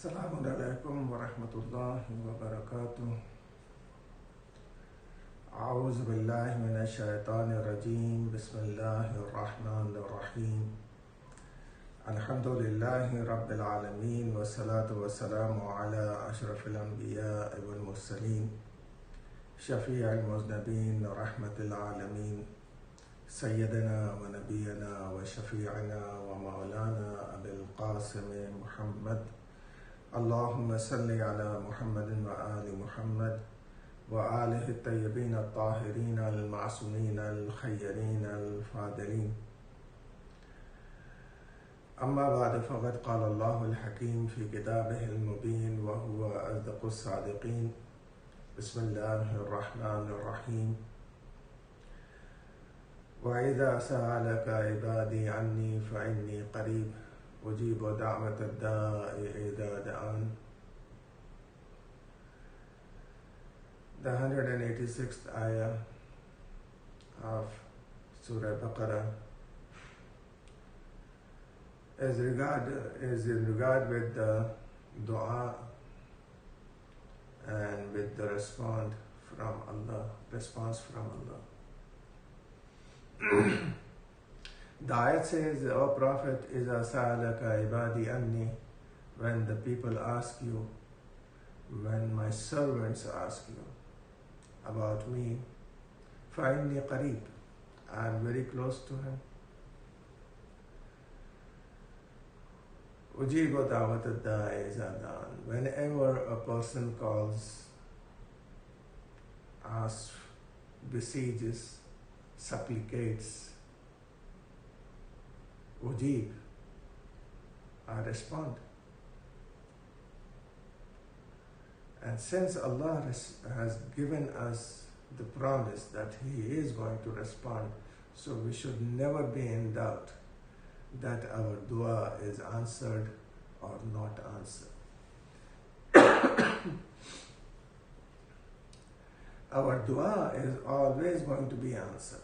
Assalamu alaikum wa rahmatullahi wa barakatuh. A'udhu billahi minash shaitanir rajeem. Bismillahir rahmanir rahim. Alhamdulillahi rabbil alameen wa salatu wa salamu ala ashrafil anbiya wal mursaleen shafi'il muznabin rahmatil alameen sayyidina wa nabiyyina wa shafi'ina wa maulana abil qasim Muhammad. Allahumma salli ala Muhammadin wa ali Muhammad wa alihi at-tayyibin at-tahirin al-ma'sumin al-khayrin al-fadilin. Amma ba'd, faqad qala Allahu al-hakim fi kitabihi al-mubin wa huwa asdaqu as-sadiqin. Bismillahir rahmanir rahim. Wa idha sa'alaka ibadi anni fa inni qareeb ujibu da'wat ad-da'i idha da'an. The 186th ayah of Surah Baqarah is in regard with the dua and with the response from Allah. The ayat says, O Prophet, إِذَا سَأَلَكَ عِبَادِي أَنِّي, when the people ask you, when my servants ask you about me, فَإِنِّي قَرِيب, I am very close to him. أُجِيبُ دَعْوَةَ الدَّاعِ إِذَا دَعَانِ, whenever a person calls, asks, besieges, supplicates, Ujib, I respond. And since Allah has given us the promise that He is going to respond, so we should never be in doubt that our dua is answered or not answered. Our dua is always going to be answered.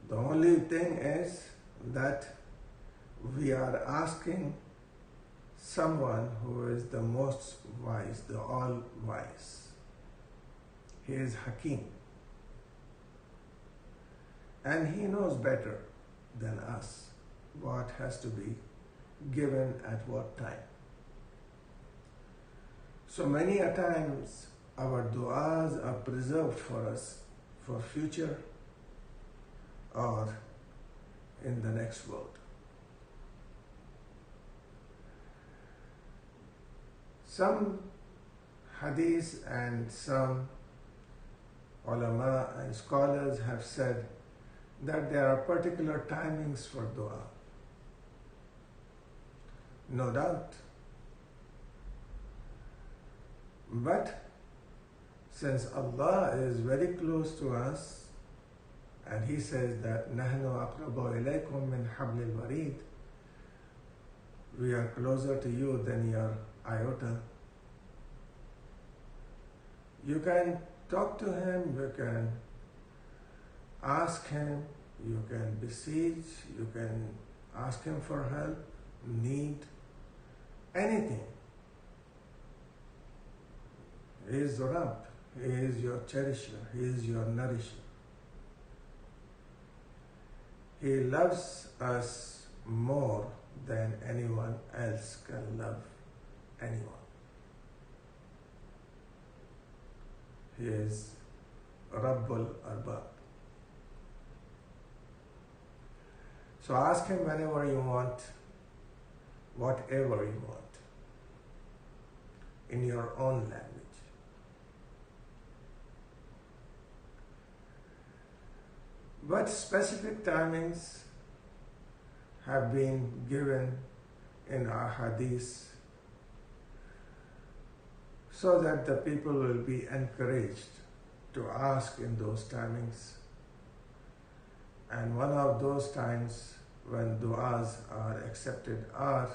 The only thing is that we are asking someone who is the most wise, the all-wise. He is Hakim. And He knows better than us what has to be given at what time. So many a times our du'as are preserved for us for future or in the next world. Some hadith and some ulama and scholars have said that there are particular timings for dua. No doubt. But since Allah is very close to us, and He says that نَحْنُ أَقْرَبُ إِلَيْكُم مِّنْ حَبْلِ الْوَرِيدِ, we are closer to you than your iota. You can talk to Him, you can ask Him, you can beseech, you can ask Him for help, need, anything. He is the Rabb, He is your cherisher, He is your nourisher. He loves us more than anyone else can love anyone. He is Rabbul Arbab. So ask Him whenever you want, whatever you want, in your own language. But specific timings have been given in our hadith so that the people will be encouraged to ask in those timings. And one of those times when du'as are accepted are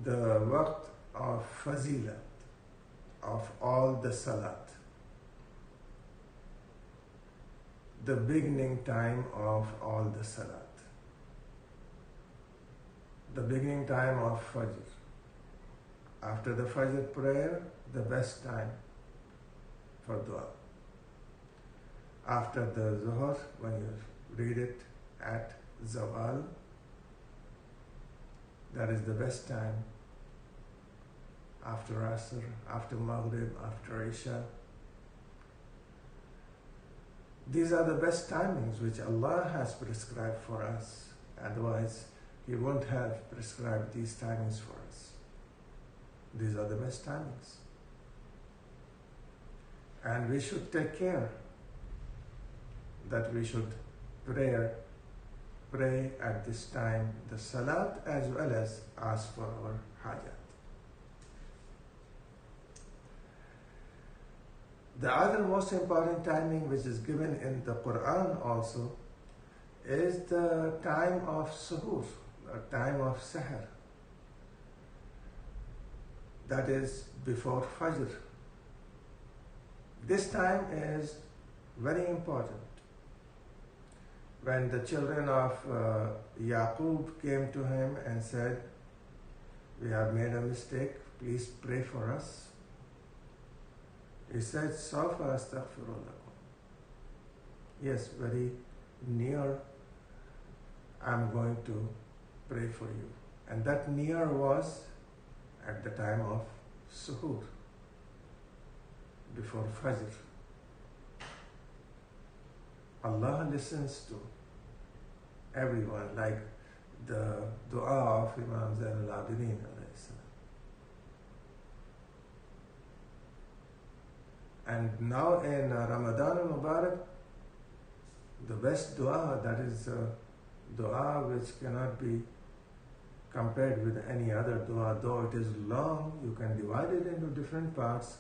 the waqt of fazilat, of all the salat. the beginning time of all the salat. the beginning time of Fajr. After the Fajr prayer, the best time for dua. After the Zuhr, when you read it at Zawal, that is the best time. After Asr, after Maghrib, after Isha. These are the best timings which Allah has prescribed for us. Otherwise, He won't have prescribed these timings for us. These are the best timings. And we should take care that we should pray at this time the salat as well as ask for our hajat. The other most important timing which is given in the Quran also is the time of suhoor, the time of sahar. That is before Fajr. This time is very important. When the children of Yaqub came to him and said, "We have made a mistake, please pray for us," he said, "Sawfa astaghfiru lakum." Yes, very near, I'm going to pray for you. And that near was at the time of suhoor, before Fajr. Allah listens to everyone, like the dua of Imam Zain al-Abidin alayhi salam. And now in Ramadan al-Mubarak, the best dua, that is a dua which cannot be compared with any other dua. Though it is long, you can divide it into different parts,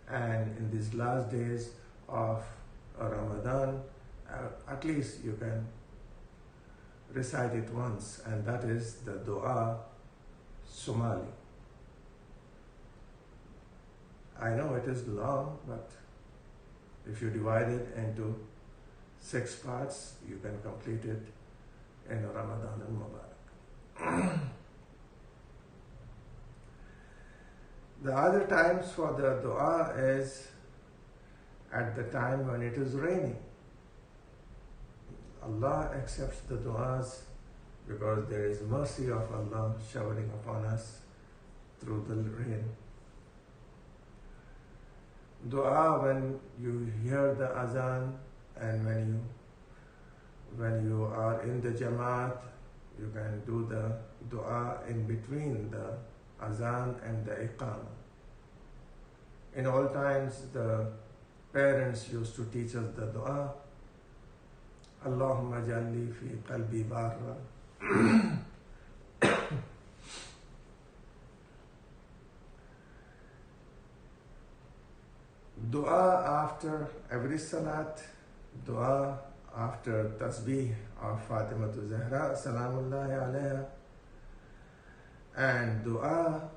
and in these last days of Ramadan, at least you can recite it once, and that is the dua Somali. I know it is long, but if you divide it into 6 parts, you can complete it in Ramadan al-Mubarak. The other times for the dua is at the time when it is raining. Allah accepts the du'as because there is mercy of Allah showering upon us through the rain. Dua when you hear the azan and when you are in the jamaat, you can do the dua in between the azan and the iqamah. In all times, the parents used to teach us the dua. Allahumma jalli fi qalbi barra. Dua after every salat, dua after tasbih of Fatimatu Zahra, salamullahi alayha, and dua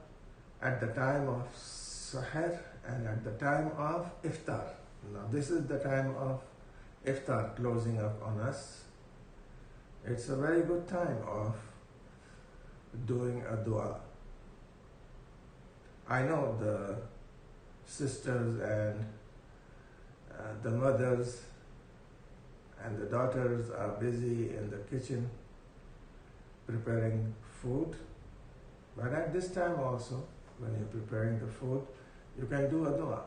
at the time of sahar and at the time of iftar. Now this is the time of iftar closing up on us. It's a very good time of doing a dua. I know the sisters and the mothers and the daughters are busy in the kitchen preparing food, but at this time also, when you're preparing the food, you can do a dua.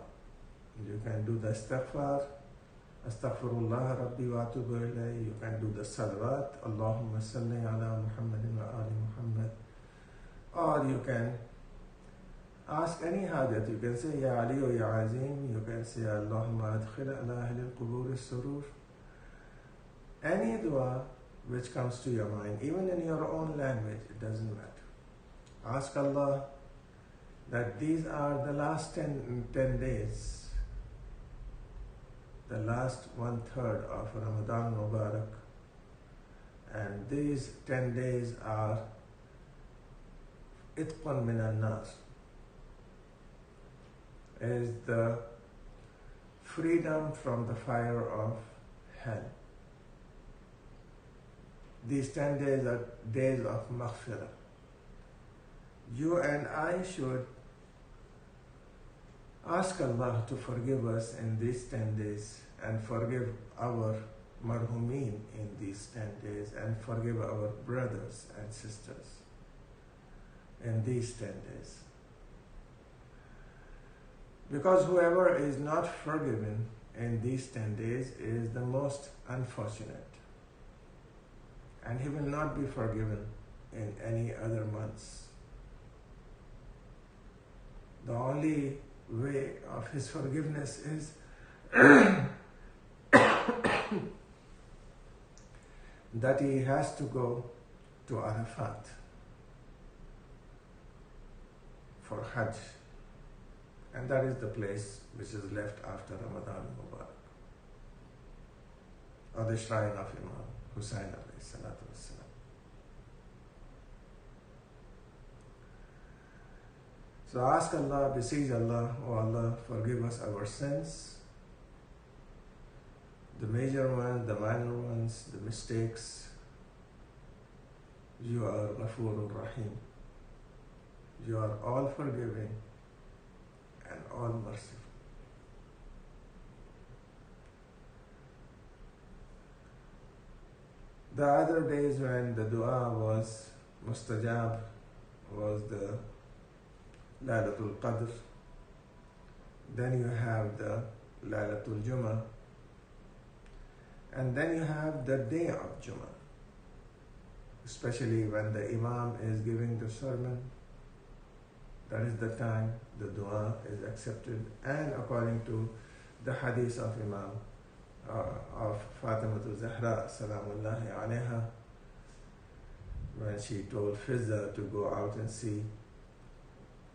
You can do the istighfar, astaghfirullah rabbi wa atubu ilayh. You can do the salawat, Allahumma salli ala Muhammadin wa ali Muhammad. Or you can ask any hajat. You can say Ya Ali or Ya Azim. You can say Allahumma adkhil ala ahli al-qubur as-surur. Any dua which comes to your mind, even in your own language, it doesn't matter. Ask Allah that these are the last 10 days, the last 1/3 of Ramadan Mubarak, and these 10 days are itqan min an-nar, is the freedom from the fire of hell. These 10 days are days of maghfirah. you and I should ask Allah to forgive us in these 10 days and forgive our marhumin in these 10 days and forgive our brothers and sisters in these 10 days. Because whoever is not forgiven in these 10 days is the most unfortunate, and he will not be forgiven in any other months. The only way of his forgiveness is that he has to go to Arafat for Hajj, and that is the place which is left after Ramadan Mubarak, or the shrine of Imam Hussain alayhi salatu wassalam. So ask Allah, beseech Allah, O Allah, forgive us our sins, the major ones, the minor ones, the mistakes. You are Ghafurur Rahim. You are all forgiving and all merciful. The other days when the dua was mustajab was the Laylatul Qadr. Then you have the Laylatul Jummah. And then you have the day of Jummah. Especially when the Imam is giving the sermon. That is the time the dua is accepted. And according to the hadith of Imam of Fatimatu Zahra Salamullahi alayha, when she told Fizza to go out and see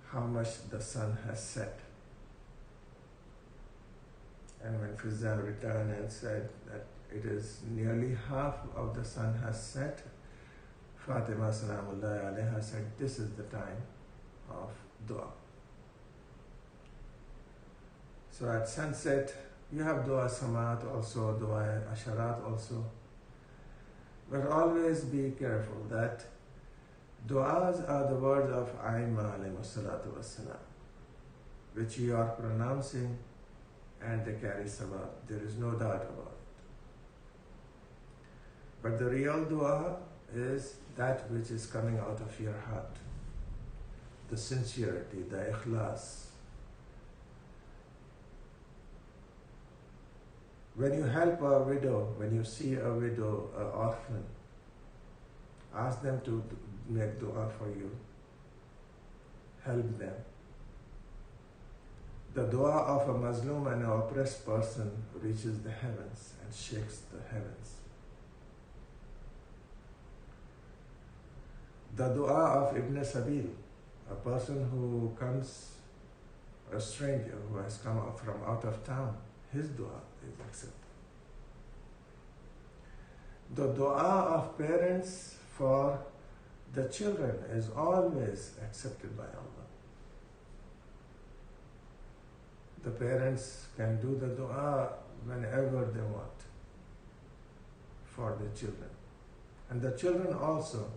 how much the sun has set. And when Fizza returned and said that it is nearly half of the sun has set, Fatima Salamullahi alayha said, this is the time of dua. So at sunset, you have dua samat also, dua asharat also. But always be careful that du'as are the words of Aimma alayhi salatu wassalam, which you are pronouncing and they carry sawab. There is no doubt about it. But the real dua is that which is coming out of your heart. The sincerity, the ikhlas. When you help a widow, when you see a widow, an orphan, ask them to make dua for you. Help them. The dua of a Muslim and an oppressed person reaches the heavens and shakes the heavens. The dua of Ibn Sabil, a person who comes, a stranger who has come from out of town, his dua is accepted. The dua of parents for the children is always accepted by Allah. The parents can do the dua whenever they want for the children. And the children also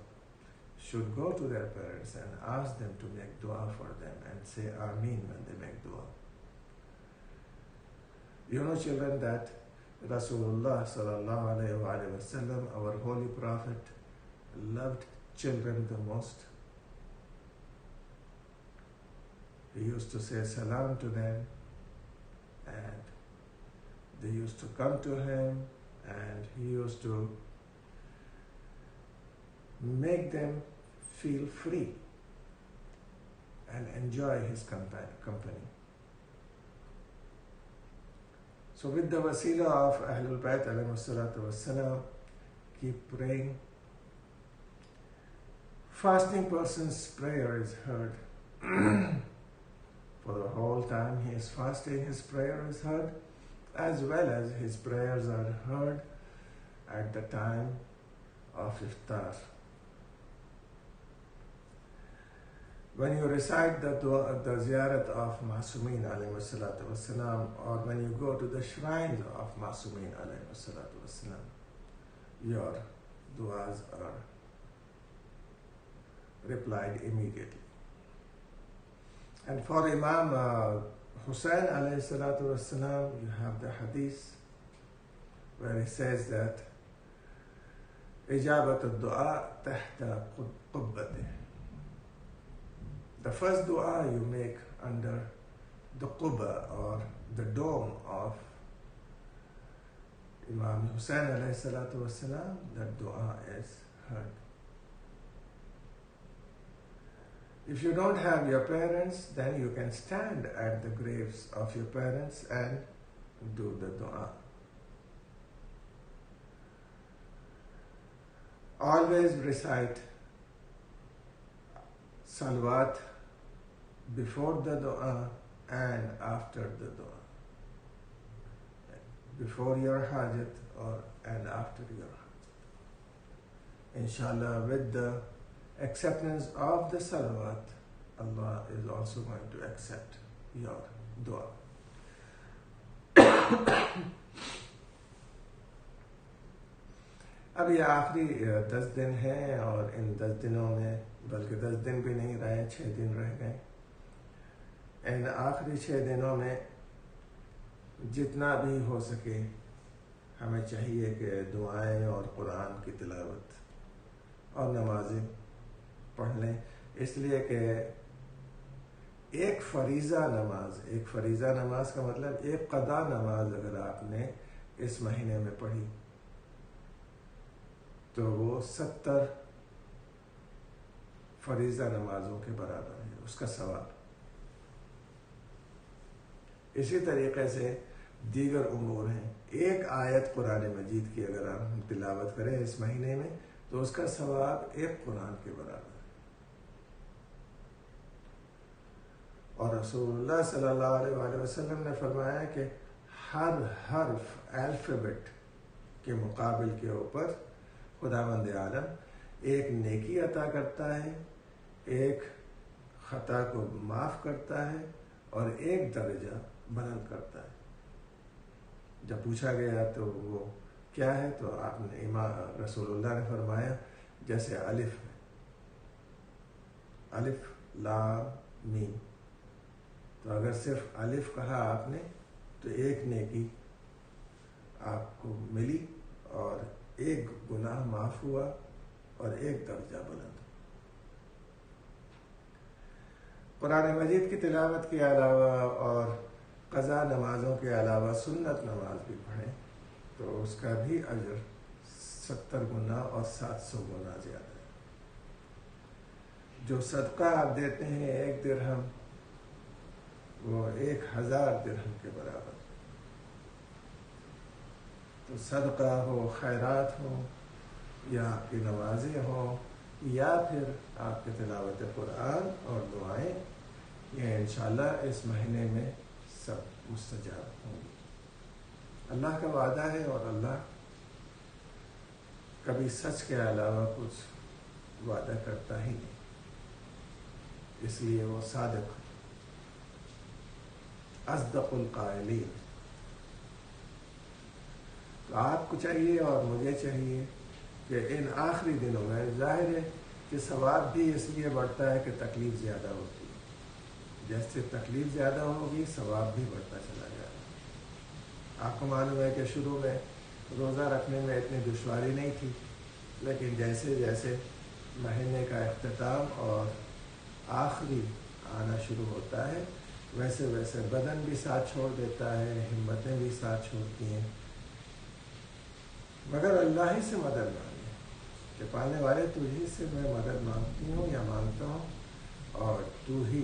should go to their parents and ask them to make dua for them and say Ameen when they make dua. You know, children, that Rasulullah sallallahu alayhi wa sallam, our holy prophet, loved children the most. He used to say salam to them, and they used to come to him, and he used to make them feel free and enjoy his company. So with the wasila of Ahlul Bayt alayhi salatu wassalam, keep praying. Fasting person's prayer is heard. For the whole time he is fasting, his prayer is heard, as well as his prayers are heard at the time of iftar. When you recite the ziyarat of Masumin alayhi salatu wassalam, or when you go to the shrines of Masumin alayhi salatu wassalam, your duas are replied immediately. And for Imam Hussein alayhi salatu wassalam, you have the hadith where he says that إجابة الدعاء تحت قبته. The first dua you make under the qubba or the dome of Imam Hussein alayhi salatu wassalam, that dua is heard. If you don't have your parents, then you can stand at the graves of your parents and do the dua. Always recite salawat before the dua and after the dua. Before your hajat and after your hajat. Inshallah, with the acceptance of the salawat, Allah is also going to accept your dua. اب یہ آخری 10 دن ہیں اور ان 10 دنوں میں بلکہ 10 دن بھی نہیں رہے 6 دن رہ گئے. ان آخری 6 دنوں میں جتنا بھی ہو سکے ہمیں چاہیے کہ دعائیں اور قرآن کی تلاوت اور نمازیں پڑھ لیں، اس لیے کہ ایک فریضہ نماز کا مطلب ایک قضا نماز اگر آپ نے اس مہینے میں پڑھی تو وہ 70 فریضہ نمازوں کے برابر ہے اس کا ثواب. اسی طریقے سے دیگر امور ہیں. ایک آیت قرآن مجید کی اگر ہم تلاوت کریں اس مہینے میں تو اس کا ثواب ایک قرآن کے برابر ہے. اور رسول اللہ صلی اللہ علیہ وآلہ وسلم نے فرمایا کہ ہر حرف الفابیٹ کے مقابل کے اوپر خداوند عالم ایک نیکی عطا کرتا ہے، ایک خطا کو معاف کرتا ہے اور ایک درجہ بلند کرتا ہے. جب پوچھا گیا تو وہ کیا ہے تو آپ نے امام رسول اللہ نے فرمایا جیسے الف لام میم، تو اگر صرف الف کہا آپ نے تو ایک نیکی آپ کو ملی اور ایک گناہ معاف ہوا اور ایک درجہ بلند. قرآن مجید کی تلاوت کے علاوہ اور قضا نمازوں کے علاوہ سنت نماز بھی پڑھیں تو اس کا بھی اجر 70 گنا اور 700 گنا زیادہ ہے. جو صدقہ آپ دیتے ہیں 1 درہم وہ 1000 درہم کے برابر. تو صدقہ ہو، خیرات ہو، یا آپ کی نمازیں ہوں، یا پھر آپ کے تلاوت قرآن اور دعائیں، یہ انشاءاللہ اس مہینے میں سب مستجاب ہوں گی. اللہ کا وعدہ ہے اور اللہ کبھی سچ کے علاوہ کچھ وعدہ کرتا ہی نہیں، اس لیے وہ صادق اصدق القائلین. تو آپ کو چاہیے اور مجھے چاہیے کہ ان آخری دنوں میں ظاہر ہے کہ ثواب بھی اس لیے بڑھتا ہے کہ تکلیف زیادہ ہوتی ہے. جیسے تکلیف زیادہ ہوگی ثواب بھی بڑھتا چلا جائے گا. آپ کو معلوم ہے کہ شروع میں روزہ رکھنے میں اتنی دشواری نہیں تھی، لیکن جیسے جیسے مہینے کا اختتام اور آخری آنا شروع ہوتا ہے ویسے ویسے بدن بھی ساتھ چھوڑ دیتا ہے، ہمتیں بھی ساتھ چھوڑتی ہیں. مگر اللہ ہی سے مدد مانگے کہ پالنے والے تجھی سے میں مدد مانگتی ہوں یا مانگتا ہوں اور تو ہی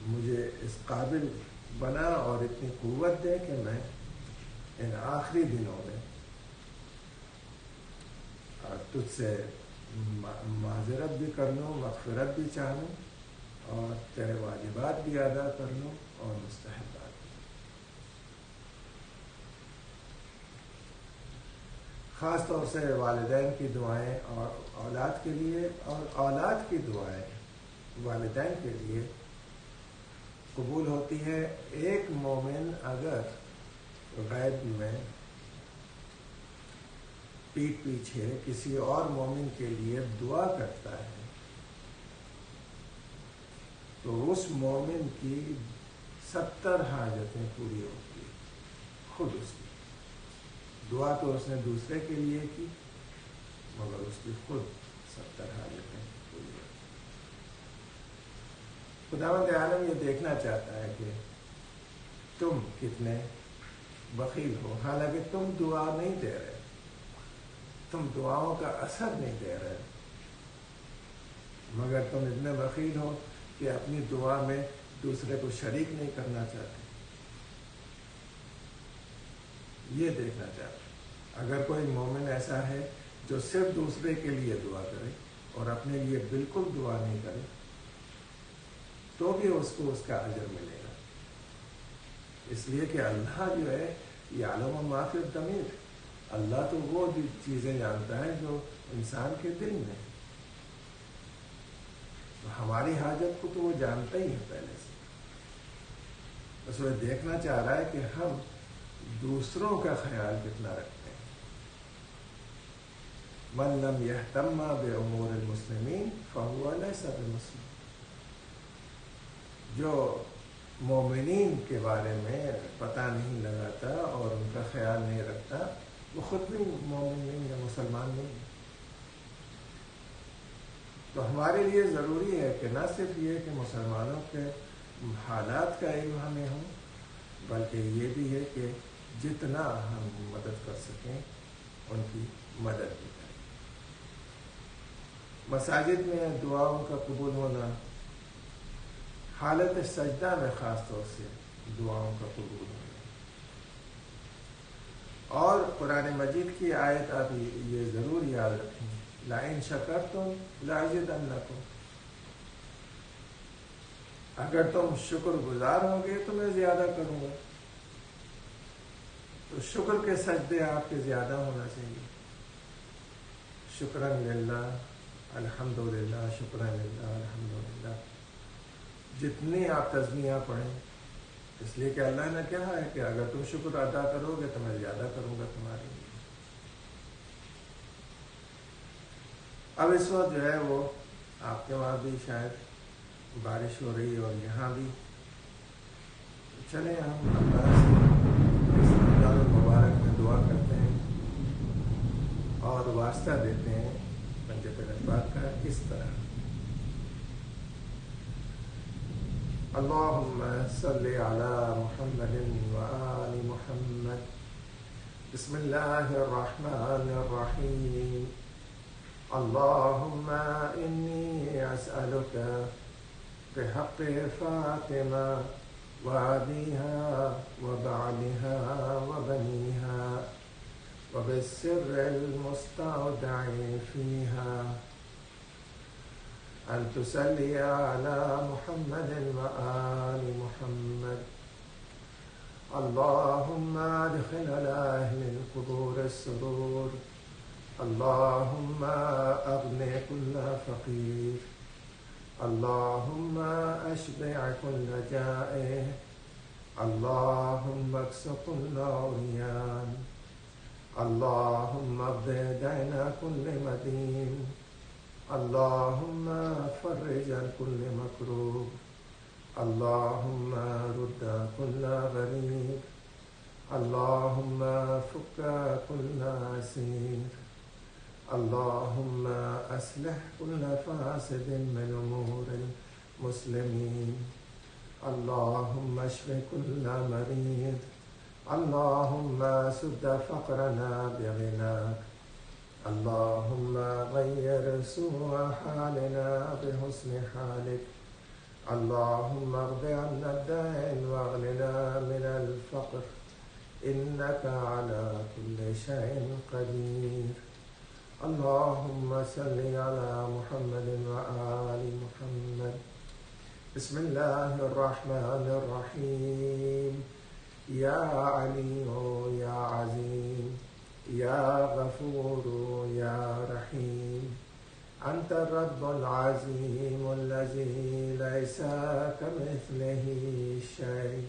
مجھے اس قابل بنا اور اتنی قوت دے کہ میں ان آخری دنوں میں تجھ سے معذرت بھی کر لوں، مغفرت بھی چاہوں اور تیرے واجبات بھی ادا کر لوں اور مستحبات بھی. خاص طور سے والدین کی دعائیں اور اولاد کے لیے، اور اولاد کی دعائیں والدین کے لیے قبول ہوتی ہے. ایک مومن اگر غیب میں پیٹھ پیچھے کسی اور مومن کے لیے دعا کرتا ہے تو تو اس مومن کی 70 حاجتیں پوری ہوتی ہیں خود اس کی. دعا تو اس نے دوسرے کے لیے کی مگر اس کی خود 70 حاجتیں پوری ہوتی. خداوند عالم یہ دیکھنا چاہتا ہے کہ تم کتنے بخیل ہو. حالانکہ تم دعا نہیں دے رہے، تم دعاؤں کا اثر نہیں دے رہے، مگر تم اتنے بخیل ہو کہ اپنی دعا میں دوسرے کو شریک نہیں کرنا چاہتے. یہ دیکھنا چاہتے. اگر کوئی مومن ایسا ہے جو صرف دوسرے کے لیے دعا کرے اور اپنے لیے بالکل دعا نہیں کرے تو بھی اس کو اس کا اجر ملے گا. اس لیے کہ اللہ جو ہے یعلم ما فی الضمیر، اللہ تو وہ چیزیں جانتا ہے جو انسان کے دل میں. تو ہماری حاجت کو تو وہ جانتا ہی ہے پہلے سے. بس وہ دیکھنا چاہ رہا ہے کہ ہم دوسروں کا خیال کتنا رکھتے ہیں. من لم یہتم بامور المسلمین فہو لیس بمسلم. جو مومنین کے بارے میں پتہ نہیں لگاتا اور ان کا خیال نہیں رکھتا وہ خود بھی مومن نہیں یا مسلمان نہیں. تو ہمارے لیے ضروری ہے کہ نہ صرف یہ کہ مسلمانوں کے حالات کا علم ہمیں ہو، بلکہ یہ بھی ہے کہ جتنا ہم مدد کر سکیں ان کی مدد بھی کریں. مساجد میں دعاؤں کا قبول ہونا، حالت سجدہ میں خاص طور سے دعاؤں کا قبول ہونا. اور قرآن مجید کی آیت آپ یہ ضرور یاد رکھیں، لَإِن شَكَرْتُمْ لَأَزِيدَنَّكُمْ. اگر تم شکر گزار ہوگے تو میں زیادہ کروں گا. تو شکر کے سجدے آپ کے زیادہ ہونا چاہیے. شکراً للہ، الحمدللہ، شکراً للہ، الحمدللہ. جتنی آپ تسبیح پڑھیں، اس لیے کہ اللہ نے کہا ہے کہ اگر تم شکر ادا کرو گے تو میں زیادہ کروں گا تمہارے لیے. اب اس وقت جو ہے وہ آپ کے وہاں بھی شاید بارش ہو رہی ہے اور یہاں بھی. چلیں ہم اللہ سے اس رمضان المبارک میں دعا کرتے ہیں اور واسطہ دیتے ہیں پنجہ الفاظ کا اس طرح. اللہم صلی علی محمد وآل محمد. بسم اللہ الرحمن الرحیم. اللہم انی اسألک بحق فاطمہ وابیها وبعلها وبنیها وبالسر المستودع فیها أن تصلي على محمد وآل محمد. اللهم ادخل على أهل القبور السرور. اللهم أغن كل فقير. اللهم أشبع كل جائع. اللهم اكس كل عريان. اللهم اقض دين كل مدين. اللهم فرج عن كل مكروب. اللهم رد كل غريب. اللهم فك كل أسير. اللهم أصلح كل فاسد من أمور المسلمين. اللهم اشف كل مريض. اللهم سد فقرنا بغناك. اللهم غير سوء حالنا بحسن حالك. اللهم اقض عنا الدين واغننا من الفقر إنك على كل شيء قدير. اللهم صل على محمد وآل محمد. بسم الله الرحمن الرحيم. يا علي يا عظيم يا غفور يا رحيم. أنت الرب العظيم الذي ليس كمثله شيء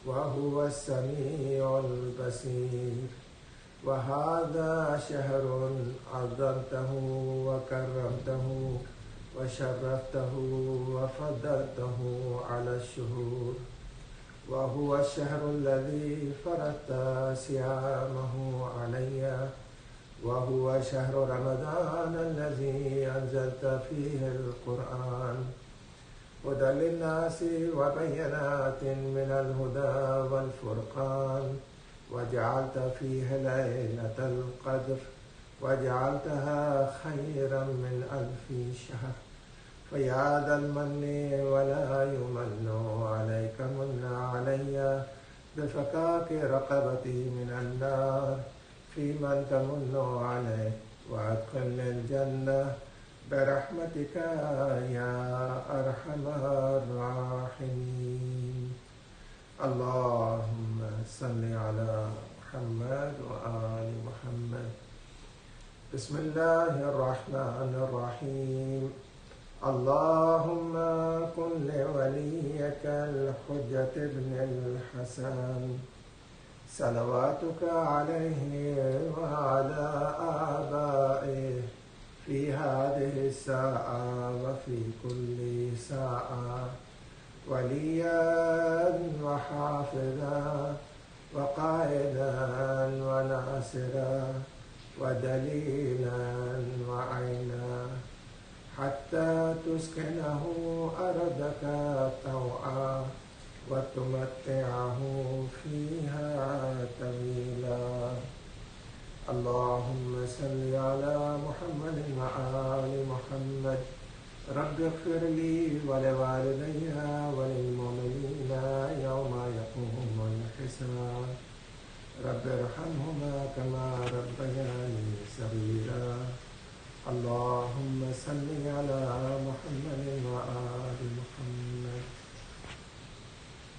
وهو السميع البصير. وهذا شهر عظمته وكرمته وشرفته وفضلته على الشهور، وهو الشهر الذي فرضت صيامه علي، وهو شهر رمضان الذي أنزلت فيه القرآن هدى للناس وبينات من الهدى والفرقان، وجعلت فيه ليلة القدر وجعلتها خيرا من 1000 شهر. فيا ذا المن ولا يمن عليك من علي بفكاك رقبتي من النار، في من تمن عليه وادخلني الجنة برحمتك يا أرحم الراحمين. اللهم صل على محمد وآل محمد. بسم الله الرحمن الرحيم. اللهم كن لوليك الحجة ابن الحسن صلواتك عليه وعلى آبائه في هذه الساعة وفي كل ساعة وليا وحافظا وقائدا وناصرا ودليلا وعينا، حتى تسكنه أرضك طوعا وتمتعه فيها طويلا. اللهم صل على محمد وآل محمد. رب اغفر لي ولوالدي وللمؤمنين يوم يقوم الحساب. رب ارحمهما كما ربياني صغيرا. اللهم صل على